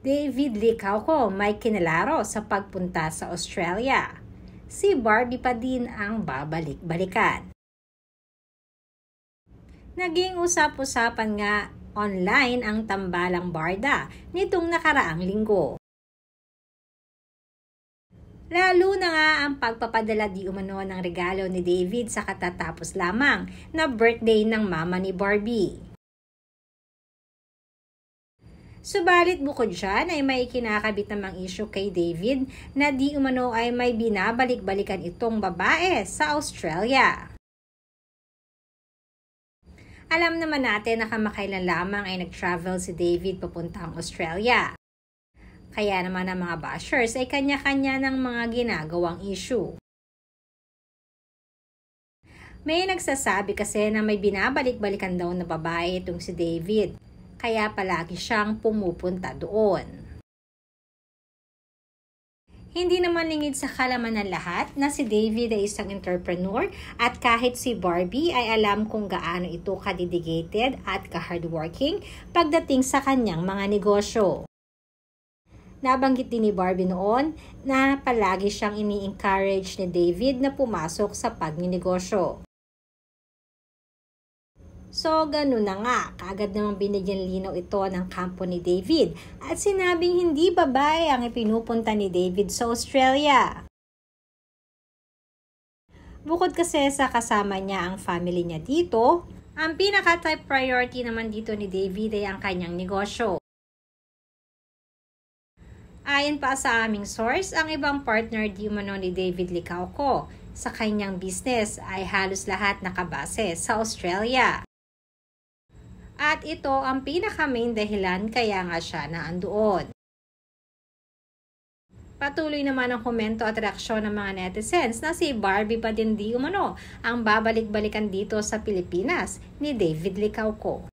David Licauco may kinalaro sa pagpunta sa Australia. Si Barbie pa din ang babalik-balikan. Naging usap-usapan nga online ang tambalang barda nitong nakaraang linggo. Lalo na nga ang pagpapadala di umano ng regalo ni David sa katatapos lamang na birthday ng mama ni Barbie. Subalit bukod dyan ay may kinakabit namang issue kay David na di umano ay may binabalik-balikan itong babae sa Australia. Alam naman natin na kamakailan lamang ay nag-travel si David papuntang Australia. Kaya naman ang mga bashers ay kanya-kanya ng mga ginagawang issue. May nagsasabi kasi na may binabalik-balikan daw na babae itong si David. Kaya palagi siyang pumupunta doon. Hindi naman lingid sa kalaman ng lahat na si David ay isang entrepreneur at kahit si Barbie ay alam kung gaano ito ka-dedicated at ka-hardworking pagdating sa kanyang mga negosyo. Nabanggit din ni Barbie noon na palagi siyang ini-encourage ni David na pumasok sa pagninegosyo. So, ganun na nga, kaagad namang binigyan linaw ito ng kampo ni David at sinabing hindi babae ang ipinupunta ni David sa Australia. Bukod kasi sa kasama niya ang family niya dito, ang pinaka-top priority naman dito ni David ay ang kanyang negosyo. Ayon pa sa aming source, ang ibang partner di umano ni David Licauco sa kanyang business ay halos lahat nakabase sa Australia. At ito ang pinaka-main dahilan kaya nga siya naandoon. Patuloy naman ang komento at reaksyon ng mga netizens na si Barbie pa din di umano ang babalik-balikan dito sa Pilipinas ni David Licauco.